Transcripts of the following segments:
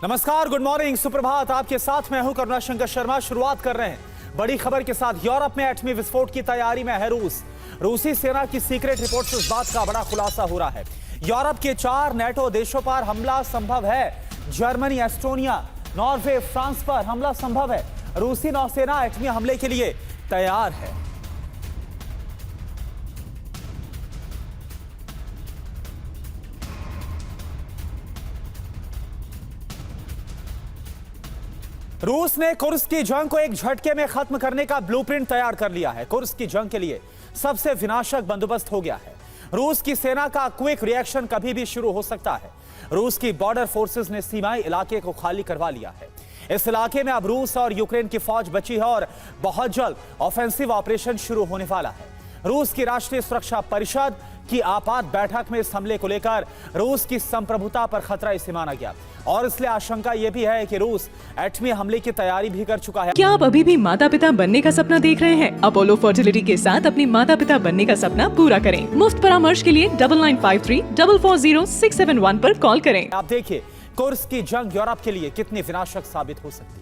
नमस्कार, good morning, सुप्रभात। आपके साथ मैं हूं करुणा शंकर शर्मा। शुरुआत कर रहे हैं बड़ी खबर के साथ। यूरोप में एटमी विस्फोट की तैयारी में है रूस। रूसी सेना की सीक्रेट रिपोर्ट से इस बात का बड़ा खुलासा हो रहा है। यूरोप के 4 नेटो देशों पर हमला संभव है। जर्मनी, एस्टोनिया, नॉर्वे, फ्रांस पर हमला संभव है। रूसी नौसेना एटमी हमले के लिए तैयार है। रूस ने कुर्स्क की जंग को एक झटके में खत्म करने का ब्लूप्रिंट तैयार कर लिया है। कुर्स्क की जंग के लिए सबसे विनाशक बंदोबस्त हो गया है। रूस की सेना का क्विक रिएक्शन कभी भी शुरू हो सकता है। रूस की बॉर्डर फोर्सेस ने सीमाई इलाके को खाली करवा लिया है। इस इलाके में अब रूस और यूक्रेन की फौज बची है और बहुत जल्द ऑफेंसिव ऑपरेशन शुरू होने वाला है। रूस की राष्ट्रीय सुरक्षा परिषद की आपात बैठक में इस हमले को लेकर रूस की संप्रभुता पर खतरा इसे माना गया और इसलिए आशंका यह भी है कि रूस एटमी हमले की तैयारी भी कर चुका है। क्या आप अभी भी माता पिता बनने का सपना देख रहे हैं? अपोलो फर्टिलिटी के साथ अपने माता पिता बनने का सपना पूरा करें। मुफ्त परामर्श के लिए 9953440671 पर कॉल करें। आप देखिए कुर्स्क की जंग यूरोप के लिए कितनी विनाशक साबित हो सकती है।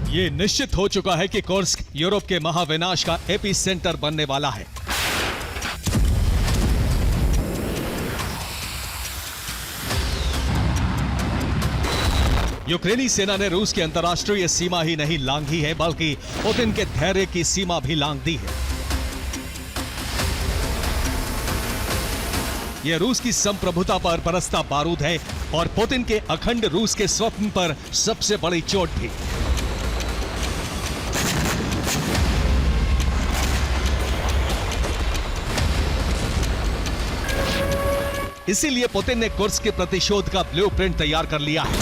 ये निश्चित हो चुका है कि कुर्स्क यूरोप के महाविनाश का एपी सेंटर बनने वाला है। यूक्रेनी सेना ने रूस की अंतर्राष्ट्रीय सीमा ही नहीं लांघी है, बल्कि पुतिन के धैर्य की सीमा भी लांघ दी है। यह रूस की संप्रभुता पर बरसता बारूद है और पुतिन के अखंड रूस के स्वप्न पर सबसे बड़ी चोट भी। इसीलिए पुतिन ने कुर्स्क के प्रतिशोध का ब्लूप्रिंट तैयार कर लिया है।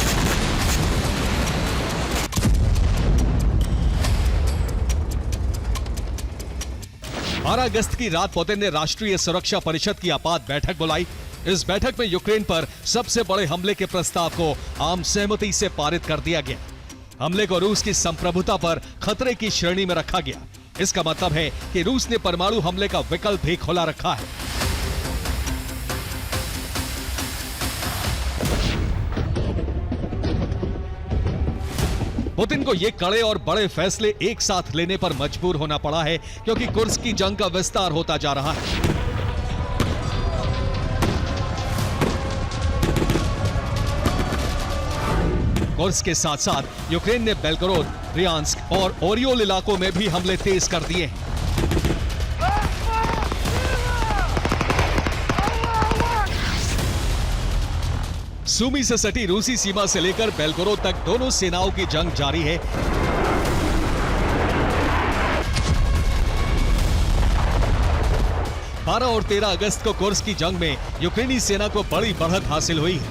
बारह अगस्त की रात पुतिन ने राष्ट्रीय सुरक्षा परिषद की आपात बैठक बुलाई। इस बैठक में यूक्रेन पर सबसे बड़े हमले के प्रस्ताव को आम सहमति से पारित कर दिया गया। हमले को रूस की संप्रभुता पर खतरे की श्रेणी में रखा गया। इसका मतलब है कि रूस ने परमाणु हमले का विकल्प भी खुला रखा है। पुतिन को ये कड़े और बड़े फैसले एक साथ लेने पर मजबूर होना पड़ा है, क्योंकि कुर्स्क की जंग का विस्तार होता जा रहा है। कुर्स्क के साथ साथ यूक्रेन ने बेलगोरोद, ब्रियांस्क और ओरियोल इलाकों में भी हमले तेज कर दिए हैं। सूमी से सटी रूसी सीमा से लेकर बेलगोरोद तक दोनों सेनाओं की जंग जारी है। बारह और 13 अगस्त को कुर्स्क की जंग में यूक्रेनी सेना को बड़ी बढ़त हासिल हुई है।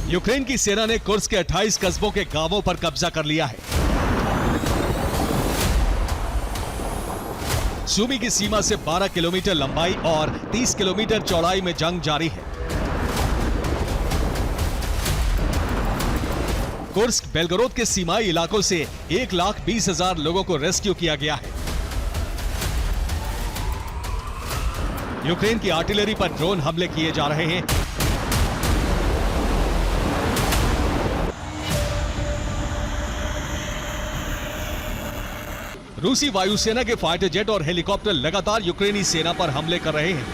यूक्रेन की सेना ने कुर्स्क के 28 कस्बों के गांवों पर कब्जा कर लिया है। सूमी की सीमा से 12 किलोमीटर लंबाई और 30 किलोमीटर चौड़ाई में जंग जारी है। कुर्स्क, बेलगोरोद के सीमाई इलाकों से 1,20,000 लोगों को रेस्क्यू किया गया है। यूक्रेन की आर्टिलरी पर ड्रोन हमले किए जा रहे हैं। रूसी वायुसेना के फाइटर जेट और हेलीकॉप्टर लगातार यूक्रेनी सेना पर हमले कर रहे हैं।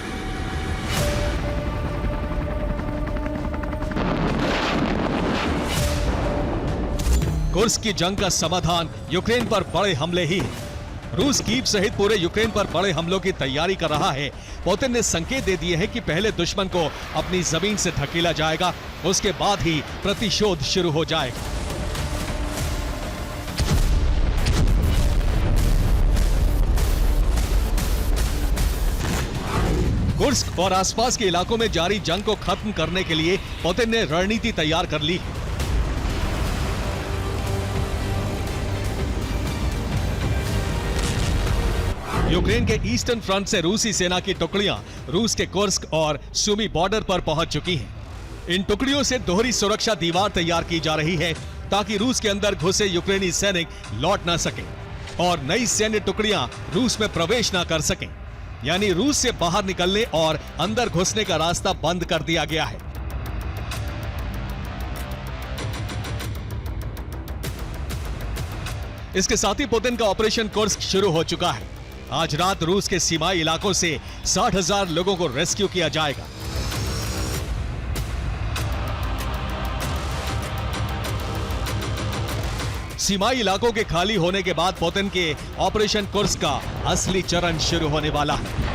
कुर्स्क की जंग का समाधान यूक्रेन पर बड़े हमले ही है। रूस कीव सहित पूरे यूक्रेन पर बड़े हमलों की तैयारी कर रहा है। पुतिन ने संकेत दे दिए हैं कि पहले दुश्मन को अपनी जमीन से धकेला जाएगा, उसके बाद ही प्रतिशोध शुरू हो जाएगा। कुर्स्क और आसपास के इलाकों में जारी जंग को खत्म करने के लिए पुतिन ने रणनीति तैयार कर ली है। यूक्रेन के ईस्टर्न फ्रंट से रूसी सेना की टुकड़ियां रूस के कुर्स्क और सुमी बॉर्डर पर पहुंच चुकी हैं। इन टुकड़ियों से दोहरी सुरक्षा दीवार तैयार की जा रही है ताकि रूस के अंदर घुसे यूक्रेनी सैनिक लौट ना सके और नई सैन्य टुकड़ियां रूस में प्रवेश ना कर सकें। यानी रूस से बाहर निकलने और अंदर घुसने का रास्ता बंद कर दिया गया है। इसके साथ ही पुतिन का ऑपरेशन कुर्स्क शुरू हो चुका है। आज रात रूस के सीमाई इलाकों से 60,000 लोगों को रेस्क्यू किया जाएगा। सीमाई इलाकों के खाली होने के बाद पुतिन के ऑपरेशन कुर्स्क का असली चरण शुरू होने वाला है।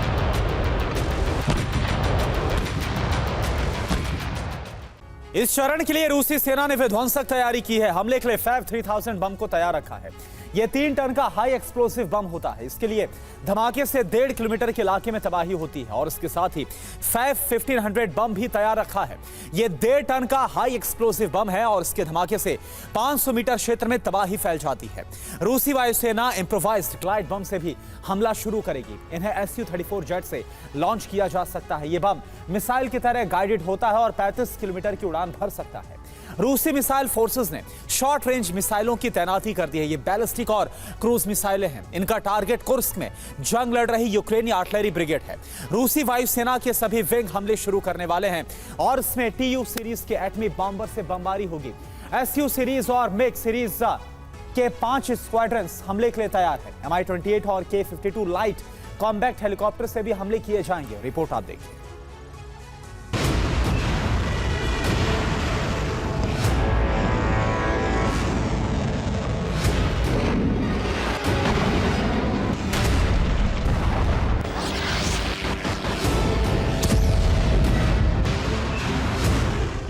इस चरण के लिए रूसी सेना ने विध्वंसक तैयारी की है। हमले के लिए फैब 3000 बम को तैयार रखा है। यह 3 टन का हाई एक्सप्लोसिव बम होता है। इसके लिए धमाके से 1.5 किलोमीटर के इलाके में तबाही होती है और इसके साथ ही फैब 1500 बम भी तैयार रखा है। यह 1.5 टन का हाई एक्सप्लोसिव बम है और इसके धमाके से 500 मीटर क्षेत्र में तबाही फैल जाती है। रूसी वायुसेना इम्प्रोवाइज्ड ग्लाइड बम से भी हमला शुरू करेगी। इन्हें Su-34 जेट से लॉन्च किया जा सकता है। यह बम मिसाइल की तरह गाइडेड होता है और 35 किलोमीटर की उड़ान भर सकता है। रूसी मिसाइल फोर्सेस ने शॉर्ट रेंज मिसाइलों की तैनाती कर दी है। ये बैलिस्टिक और क्रूज मिसाइलें हैं। इनका टारगेट कुर्स्क में जंग लड़ रही यूक्रेनी आर्टिलरी ब्रिगेड है। रूसी वायुसेना के सभी विंग हमले शुरू करने वाले हैं और इसमें TU सीरीज के एटमी बॉम्बर से बमबारी होगी। SU सीरीज और मिग सीरीज के 5 स्क्वाड्रंस हमले के लिए तैयार है। Mi-28 और K-52 लाइट कॉम्बैक्ट हेलीकॉप्टर से भी हमले किए जाएंगे। रिपोर्ट आप देखिए।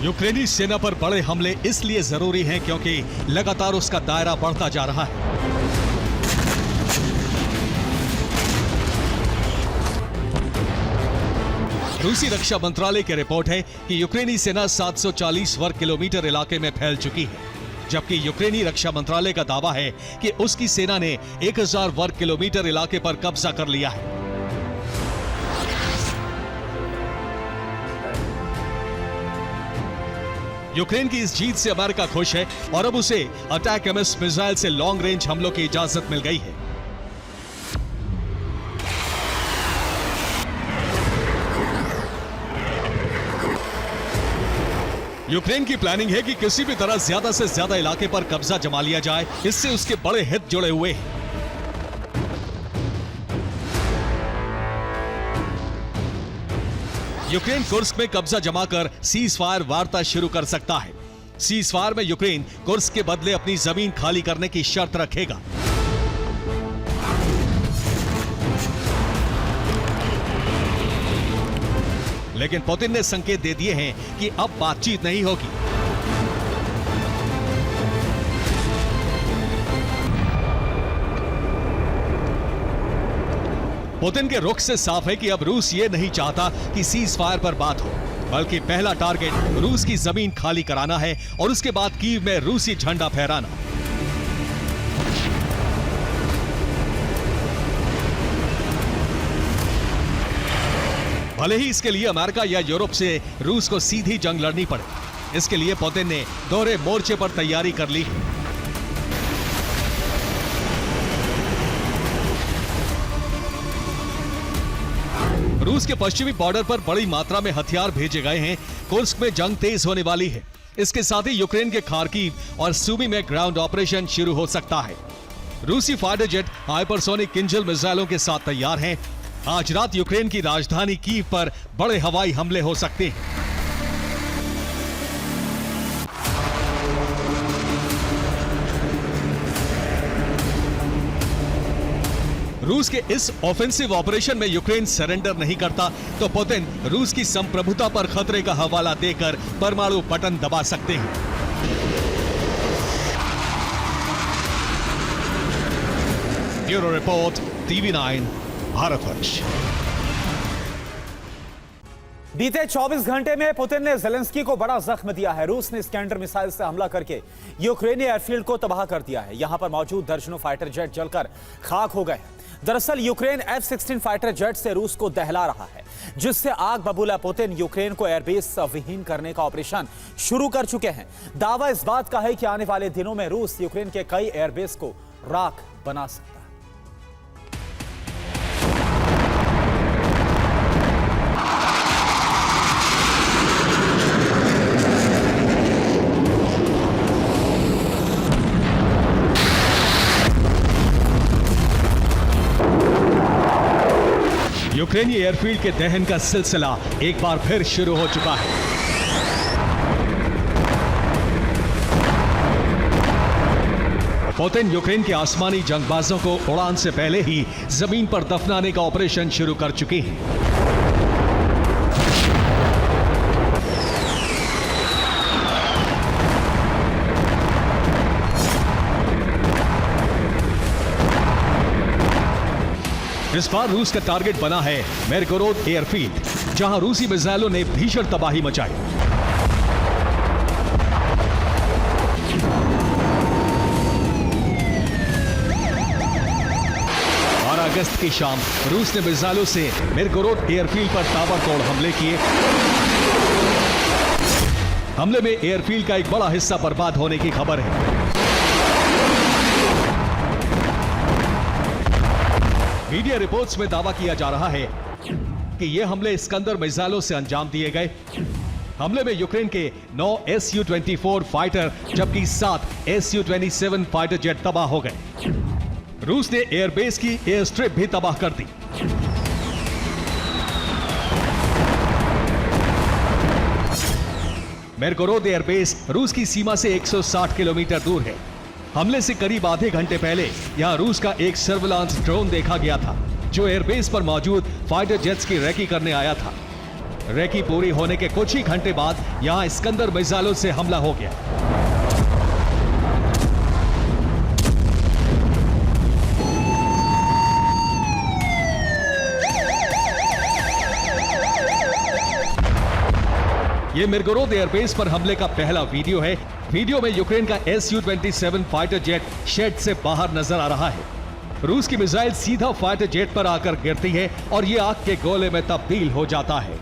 यूक्रेनी सेना पर बड़े हमले इसलिए जरूरी हैं क्योंकि लगातार उसका दायरा बढ़ता जा रहा है। रूसी रक्षा मंत्रालय की रिपोर्ट है कि यूक्रेनी सेना 740 वर्ग किलोमीटर इलाके में फैल चुकी है, जबकि यूक्रेनी रक्षा मंत्रालय का दावा है कि उसकी सेना ने 1000 वर्ग किलोमीटर इलाके पर कब्जा कर लिया है। यूक्रेन की इस जीत से अमेरिका खुश है और अब उसे अटैक MS मिसाइल से लॉन्ग रेंज हमलों की इजाजत मिल गई है। यूक्रेन की प्लानिंग है कि किसी भी तरह ज्यादा से ज्यादा इलाके पर कब्जा जमा लिया जाए। इससे उसके बड़े हित जुड़े हुए हैं। यूक्रेन कुर्स्क में कब्जा जमाकर सीज फायर वार्ता शुरू कर सकता है। सीज फायर में यूक्रेन कुर्स्क के बदले अपनी जमीन खाली करने की शर्त रखेगा। लेकिन पुतिन ने संकेत दे दिए हैं कि अब बातचीत नहीं होगी। पुतिन के रुख से साफ है कि अब रूस ये नहीं चाहता कि सीज फायर पर बात हो, बल्कि पहला टारगेट रूस की जमीन खाली कराना है और उसके बाद कीव में रूसी झंडा फहराना। भले ही इसके लिए अमेरिका या यूरोप से रूस को सीधी जंग लड़नी पड़े, इसके लिए पुतिन ने दोहरे मोर्चे पर तैयारी कर ली है। रूस के पश्चिमी बॉर्डर पर बड़ी मात्रा में हथियार भेजे गए हैं। कुर्स्क में जंग तेज होने वाली है। इसके साथ ही यूक्रेन के खार्किव और सुमी में ग्राउंड ऑपरेशन शुरू हो सकता है। रूसी फाइटर जेट हाइपरसोनिक किंजल मिसाइलों के साथ तैयार हैं। आज रात यूक्रेन की राजधानी कीव पर बड़े हवाई हमले हो सकते हैं। रूस के इस ऑफेंसिव ऑपरेशन में यूक्रेन सरेंडर नहीं करता तो पुतिन रूस की संप्रभुता पर खतरे का हवाला देकर परमाणु बटन दबा सकते हैं। Bureau report, TV9 Bharatvarsh. बीते 24 घंटे में पुतिन ने ज़ेलेंस्की को बड़ा जख्म दिया है। रूस ने स्कैंडर मिसाइल से हमला करके यूक्रेनी एयरफील्ड को तबाह कर दिया है। यहां पर मौजूद दर्जनों फाइटर जेट जलकर खाक हो गए। दरअसल यूक्रेन F-16 फाइटर जेट से रूस को दहला रहा है, जिससे आग बबूला पुतिन यूक्रेन को एयरबेस विहीन करने का ऑपरेशन शुरू कर चुके हैं। दावा इस बात का है कि आने वाले दिनों में रूस यूक्रेन के कई एयरबेस को राख बना सकता है। यूक्रेनी एयरफील्ड के दहन का सिलसिला एक बार फिर शुरू हो चुका है। पुतिन यूक्रेन के आसमानी जंगबाजों को उड़ान से पहले ही जमीन पर दफनाने का ऑपरेशन शुरू कर चुके हैं। इस बार रूस का टारगेट बना है मिरगोरोद एयरफील्ड, जहां रूसी मिसाइलों ने भीषण तबाही मचाई। 12 अगस्त की शाम रूस ने मिसाइलों से मिरगोरोद एयरफील्ड पर ताबड़तोड़ हमले किए। हमले में एयरफील्ड का एक बड़ा हिस्सा बर्बाद होने की खबर है। मीडिया रिपोर्ट्स में दावा किया जा रहा है कि ये हमले इस्कंदर मिसाइलों से अंजाम दिए गए। हमले में यूक्रेन के 9 Su-24 फाइटर जबकि 7 Su-27 फाइटर जेट तबाह हो गए। रूस ने एयरबेस की एयर स्ट्रिप भी तबाह कर दी। मिरगोरोद एयरबेस रूस की सीमा से 160 किलोमीटर दूर है। हमले से करीब आधे घंटे पहले यहां रूस का एक सर्विलांस ड्रोन देखा गया था, जो एयरबेस पर मौजूद फाइटर जेट्स की रेकी करने आया था। रेकी पूरी होने के कुछ ही घंटे बाद यहां इस्कंदर मिसाइलों से हमला हो गया। यह मिरगोरोद एयरबेस पर हमले का पहला वीडियो है। वीडियो में यूक्रेन का Su-27 फाइटर जेट शेड से बाहर नजर आ रहा है। रूस की मिसाइल सीधा फाइटर जेट पर आकर गिरती है और यह आग के गोले में तब्दील हो जाता है।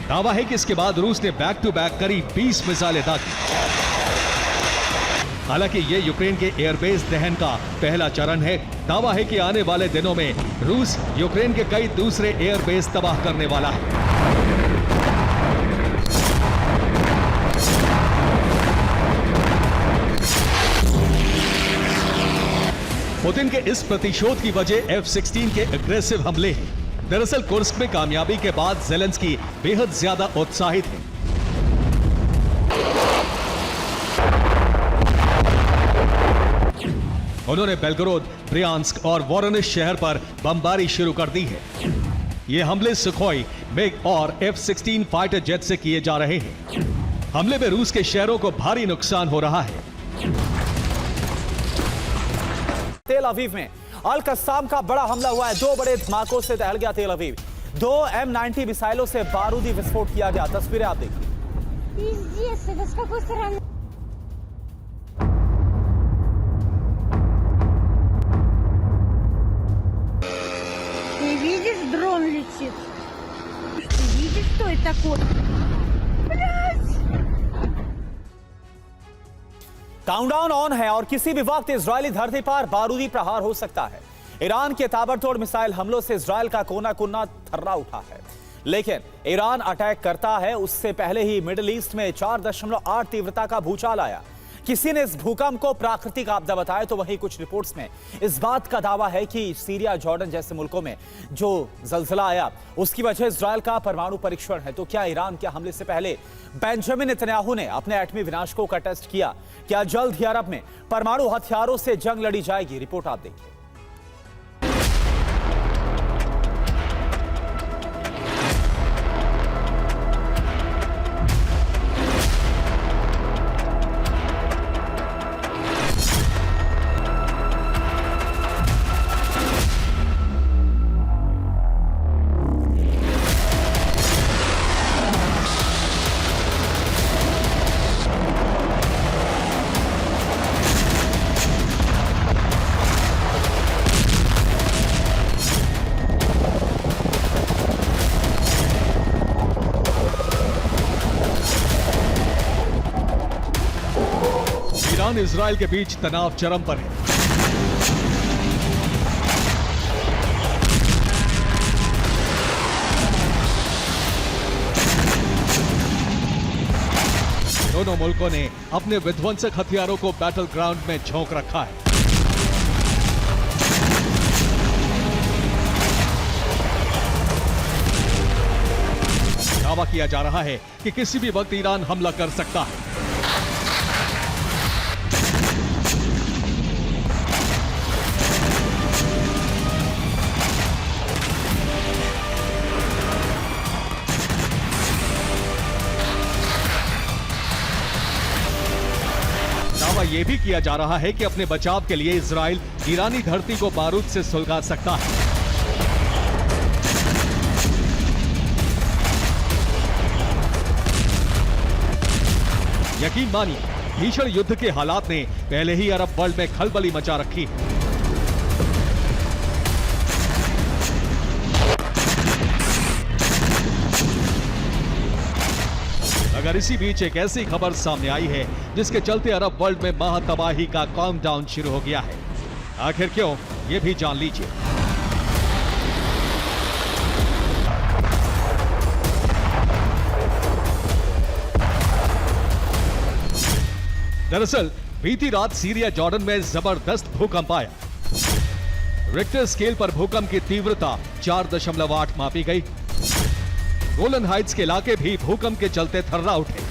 दावा है कि इसके बाद रूस ने बैक टू बैक करीब 20 मिसाइलें दागी। हालांकि यह यूक्रेन के एयरबेस दहन का पहला चरण है। दावा है कि आने वाले दिनों में रूस यूक्रेन के कई दूसरे एयरबेस तबाह करने वाला है। पुतिन के इस प्रतिशोध की वजह F-16 के एग्रेसिव हमले हैं। दरअसल कुर्स्क में कामयाबी के बाद ज़ेलेंस्की बेहद ज्यादा उत्साहित हैं। उन्होंने बेलगोरोद, ब्रियांस्क और वोरोनिश शहर पर बमबारी शुरू कर दी है। ये हमले सुखोई, मिग और F-16 फाइटर जेट से किए जा रहे हैं। हमले में रूस के शहरों को भारी नुकसान हो रहा है। तेल अवीव में अल कस्साम का बड़ा हमला हुआ है। 2 बड़े धमाकों से दहल गया तेल अवीव। 2 M90 मिसाइलों से बारूदी विस्फोट किया गया। तस्वीरें आप देखिए। Дрон летит. Ты видишь, что это такое? काउंटडाउन ऑन है और किसी भी वक्त इजरायली धरती पर बारूदी प्रहार हो सकता है। ईरान के ताबड़तोड़ मिसाइल हमलों से इजरायल का कोना कोना थर्रा उठा है। लेकिन ईरान अटैक करता है उससे पहले ही मिडिल ईस्ट में 4.8 तीव्रता का भूचाल आया। किसी ने इस भूकंप को प्राकृतिक आपदा बताया तो वहीं कुछ रिपोर्ट्स में इस बात का दावा है कि सीरिया, जॉर्डन जैसे मुल्कों में जो जलजला आया उसकी वजह इजरायल का परमाणु परीक्षण है। तो क्या ईरान के हमले से पहले बेंजामिन नेतन्याहू ने अपने एटमी विनाशकों का टेस्ट किया? क्या जल्द ही अरब में परमाणु हथियारों से जंग लड़ी जाएगी? रिपोर्ट आप देखिए। ईरान इजराइल के बीच तनाव चरम पर है। दोनों मुल्कों ने अपने विध्वंसक हथियारों को बैटल ग्राउंड में झोंक रखा है। दावा किया जा रहा है कि किसी भी वक्त ईरान हमला कर सकता है। दावा यह भी किया जा रहा है कि अपने बचाव के लिए इजराइल ईरानी धरती को बारूद से सुलगा सकता है। यकीन मानिए, भीषण युद्ध के हालात ने पहले ही अरब वर्ल्ड में खलबली मचा रखी है। अगर इसी बीच एक ऐसी खबर सामने आई है जिसके चलते अरब वर्ल्ड में महातबाही का काउंटडाउन शुरू हो गया है। आखिर क्यों, यह भी जान लीजिए। दरअसल बीती रात सीरिया जॉर्डन में जबरदस्त भूकंप आया। रिक्टर स्केल पर भूकंप की तीव्रता 4.8 मापी गई। गोलन हाइट्स के इलाके भी भूकंप के चलते थर्रा उठे।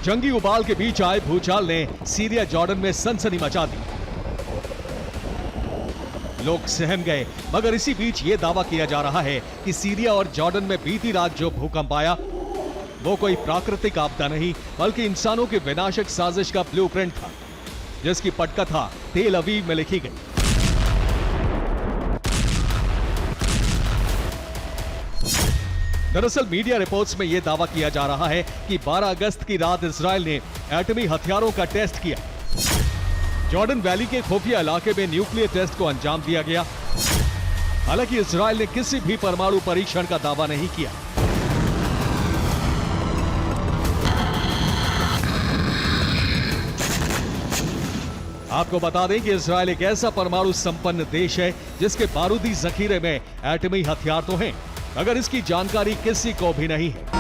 जंगी उबाल के बीच आए भूचाल ने सीरिया जॉर्डन में सनसनी मचा दी। लोग सहम गए, मगर इसी बीच यह दावा किया जा रहा है कि सीरिया और जॉर्डन में बीती रात जो भूकंप आया वो कोई प्राकृतिक आपदा नहीं, बल्कि इंसानों की विनाशक साजिश का ब्लूप्रिंट था, जिसकी पटकथा तेल अवीव में लिखी गई। दरअसल मीडिया रिपोर्ट्स में यह दावा किया जा रहा है कि 12 अगस्त की रात इजराइल ने एटमी हथियारों का टेस्ट किया। जॉर्डन वैली के खुफिया इलाके में न्यूक्लियर टेस्ट को अंजाम दिया गया। हालांकि इजराइल ने किसी भी परमाणु परीक्षण का दावा नहीं किया। आपको बता दें कि इजराइल एक ऐसा परमाणु संपन्न देश है जिसके बारूदी जखीरे में एटमी हथियार तो हैं, मगर इसकी जानकारी किसी को भी नहीं है।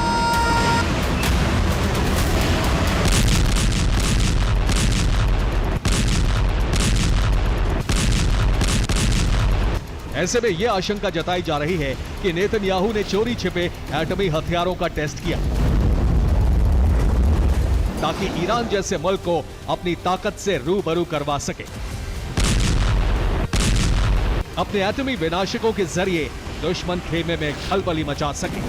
ऐसे में यह आशंका जताई जा रही है कि नेतन्याहू ने चोरी छिपे एटमी हथियारों का टेस्ट किया ताकि ईरान जैसे मुल्क को अपनी ताकत से रूबरू करवा सके। अपने एटमी विनाशकों के जरिए दुश्मन खेमे में खलबली मचा सके।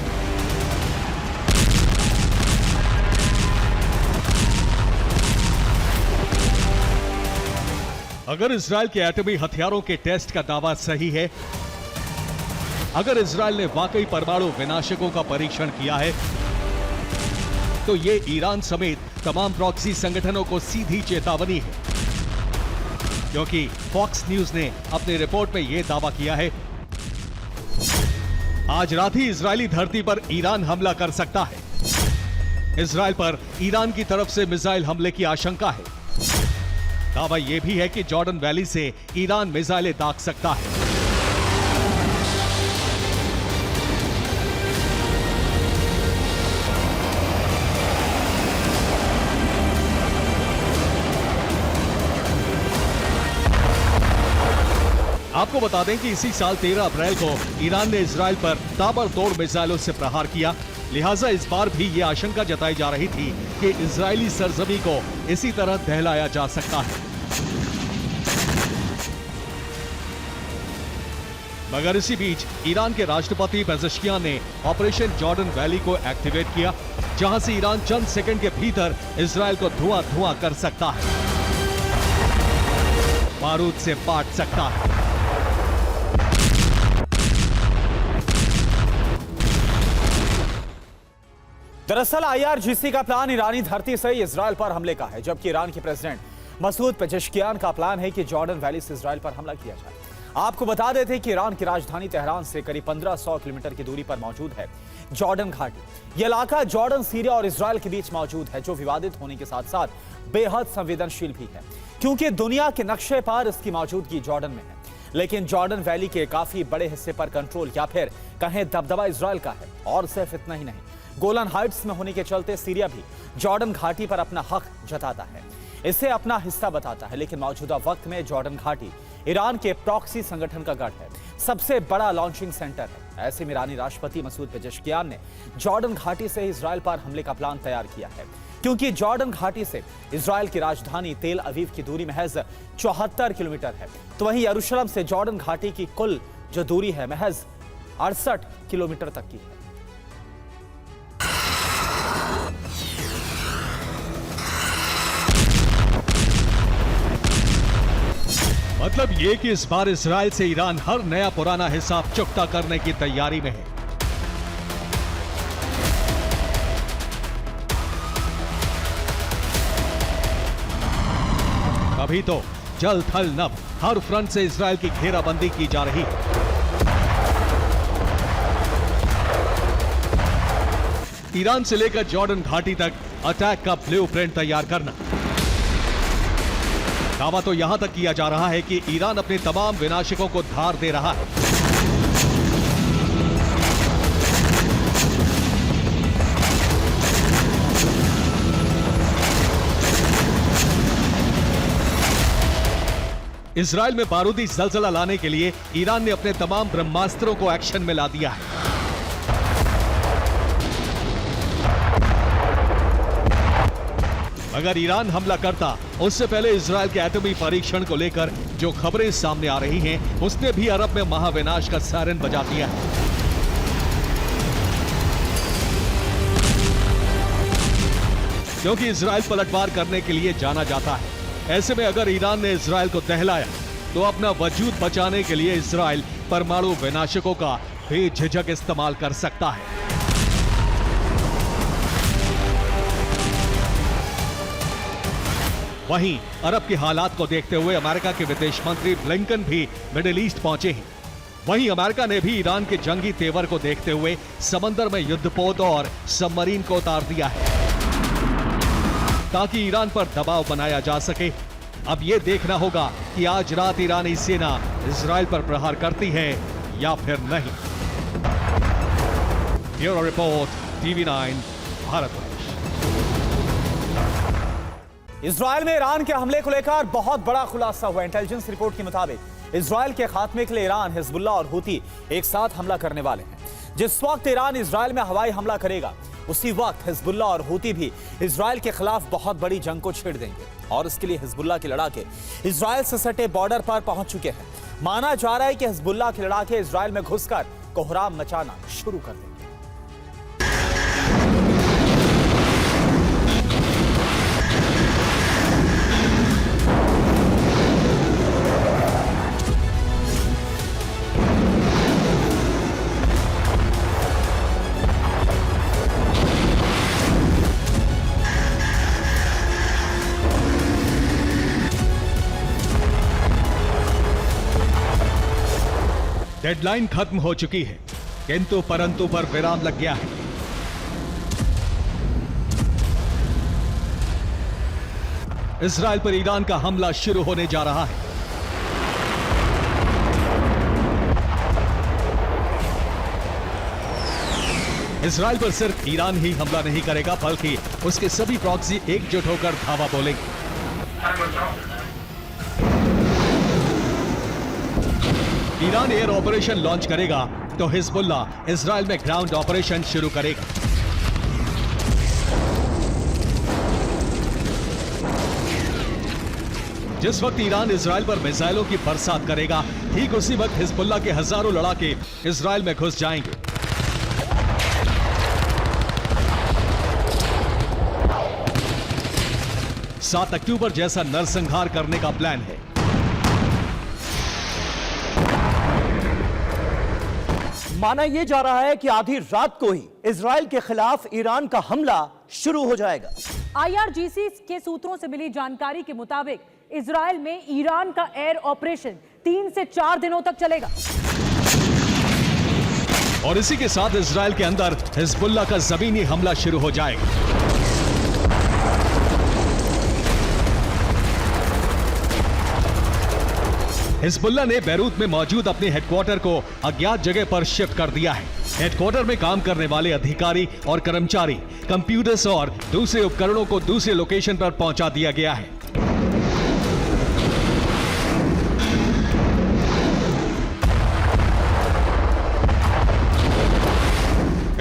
अगर इजराइल के एटमी हथियारों के टेस्ट का दावा सही है, अगर इजराइल ने वाकई परमाणु विनाशकों का परीक्षण किया है, तो ये ईरान समेत तमाम प्रॉक्सी संगठनों को सीधी चेतावनी है, क्योंकि फॉक्स न्यूज ने अपनी रिपोर्ट में यह दावा किया है आज रात ही इजरायली धरती पर ईरान हमला कर सकता है। इजराइल पर ईरान की तरफ से मिसाइल हमले की आशंका है। दावा यह भी है कि जॉर्डन वैली से ईरान मिसाइलें दाग सकता है। आपको बता दें कि इसी साल 13 अप्रैल को ईरान ने इजराइल पर ताबड़तोड़ मिसाइलों से प्रहार किया। लिहाजा इस बार भी यह आशंका जताई जा रही थी कि इजरायली सरजमी को इसी तरह दहलाया जा सकता है। मगर इसी बीच ईरान के राष्ट्रपति पेजेश्कियान ने ऑपरेशन जॉर्डन वैली को एक्टिवेट किया, जहां से ईरान चंद सेकंड के भीतर इजराइल को धुआं धुआं कर सकता है, बारूद से पाट सकता है। दरअसल IRGC का प्लान ईरानी धरती से इजराइल पर हमले का है, जबकि ईरान के प्रेसिडेंट मसूद पेजेश्कियान का प्लान है कि जॉर्डन वैली से इजराइल पर हमला किया जाए। आपको बता देते हैं कि ईरान की राजधानी तेहरान से करीब 1500 किलोमीटर की दूरी पर मौजूद है जॉर्डन घाटी। यह इलाका जॉर्डन, सीरिया और इजराइल के बीच मौजूद है, जो विवादित होने के साथ साथ बेहद संवेदनशील भी है, क्योंकि दुनिया के नक्शे पर इसकी मौजूदगी जॉर्डन में है। लेकिन जॉर्डन वैली के काफी बड़े हिस्से पर कंट्रोल या फिर कहें दबदबा इजराइल का है। और सिर्फ इतना ही नहीं, गोलन हाइट्स में होने के चलते सीरिया भी जॉर्डन घाटी पर अपना हक जताता है, इसे अपना हिस्सा बताता है। लेकिन मौजूदा वक्त में जॉर्डन घाटी ईरान के प्रॉक्सी संगठन का गढ़ है, सबसे बड़ा लॉन्चिंग सेंटर है। ऐसे में ईरानी राष्ट्रपति मसूद पेजेश्कियान ने जॉर्डन घाटी से इजराइल पर हमले का प्लान तैयार किया है, क्योंकि जॉर्डन घाटी से इजराइल की राजधानी तेल अवीव की दूरी महज 74 किलोमीटर है, तो वहीं यरूशलेम से जॉर्डन घाटी की कुल जो दूरी है महज 68 किलोमीटर तक की है। मतलब ये कि इस बार इजराइल से ईरान हर नया पुराना हिसाब चुकता करने की तैयारी में है। अभी तो जल थल नभ हर फ्रंट से इजराइल की घेराबंदी की जा रही है। ईरान से लेकर जॉर्डन घाटी तक अटैक का ब्लूप्रिंट तैयार करना। दावा तो यहां तक किया जा रहा है कि ईरान अपने तमाम विनाशकों को धार दे रहा है। इजराइल में बारूदी जलजला लाने के लिए ईरान ने अपने तमाम ब्रह्मास्त्रों को एक्शन में ला दिया है। अगर ईरान हमला करता, उससे पहले इजराइल के एटमी परीक्षण को लेकर जो खबरें सामने आ रही हैं, उसने भी अरब में महाविनाश का सायरन बजा दिया है। क्योंकि इजराइल पलटवार करने के लिए जाना जाता है। ऐसे में अगर ईरान ने इजराइल को दहलाया, तो अपना वजूद बचाने के लिए इजराइल परमाणु विनाशकों का बेझिझक इस्तेमाल कर सकता है। वहीं अरब के हालात को देखते हुए अमेरिका के विदेश मंत्री ब्लिंकन भी मिडिल ईस्ट पहुंचे हैं। वहीं अमेरिका ने भी ईरान के जंगी तेवर को देखते हुए समंदर में युद्धपोत और सबमरीन को उतार दिया है, ताकि ईरान पर दबाव बनाया जा सके। अब यह देखना होगा कि आज रात ईरानी सेना इजराइल पर प्रहार करती है या फिर नहीं। Bureau report, TV9 Bharatvarsh. Israel में ईरान के हमले को लेकर बहुत बड़ा खुलासा हुआ। इंटेलिजेंस रिपोर्ट के मुताबिक इजराइल के खात्मे के लिए ईरान, हिजबुल्लाह और हूती एक साथ हमला करने वाले हैं। जिस वक्त ईरान इजराइल में हवाई हमला करेगा, उसी वक्त हिजबुल्लाह और हूती भी इजराइल के खिलाफ बहुत बड़ी जंग को छेड़ देंगे। और इसके लिए हिजबुल्लाह के लड़ाके इजराइल से सटे बॉर्डर पर पहुंच चुके हैं। माना जा रहा है कि हिजबुल्लाह के लड़ाके इजराइल में घुसकर कोहराम मचाना शुरू कर देंगे। डेडलाइन खत्म हो चुकी है, किंतु परंतु पर विराम लग गया है। इजराइल पर ईरान का हमला शुरू होने जा रहा है। इजराइल पर सिर्फ ईरान ही हमला नहीं करेगा, बल्कि उसके सभी प्रॉक्सी एकजुट होकर धावा बोलेंगे। ईरान एयर ऑपरेशन लॉन्च करेगा तो हिजबुल्लाह इजराइल में ग्राउंड ऑपरेशन शुरू करेगा। जिस वक्त ईरान इजराइल पर मिसाइलों की बरसात करेगा, ठीक उसी वक्त हिजबुल्लाह के हजारों लड़ाके इजराइल में घुस जाएंगे। सात अक्टूबर जैसा नरसंहार करने का प्लान है। माना यह जा रहा है कि आधी रात को ही इजराइल के खिलाफ ईरान का हमला शुरू हो जाएगा। IRGC के सूत्रों से मिली जानकारी के मुताबिक इजराइल में ईरान का एयर ऑपरेशन 3 से 4 दिनों तक चलेगा। और इसी के साथ इजराइल के अंदर हिजबुल्लाह का जमीनी हमला शुरू हो जाएगा। हिजबुल्लाह ने बैरूत में मौजूद अपने हेडक्वार्टर को अज्ञात जगह पर शिफ्ट कर दिया है। हेडक्वार्टर में काम करने वाले अधिकारी और कर्मचारी, कंप्यूटर्स और दूसरे उपकरणों को दूसरे लोकेशन पर पहुंचा दिया गया है।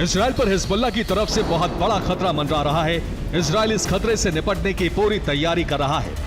इजराइल पर हिजबुल्लाह की तरफ से बहुत बड़ा खतरा मंडरा रहा है। इजराइल इस खतरे से निपटने की पूरी तैयारी कर रहा है।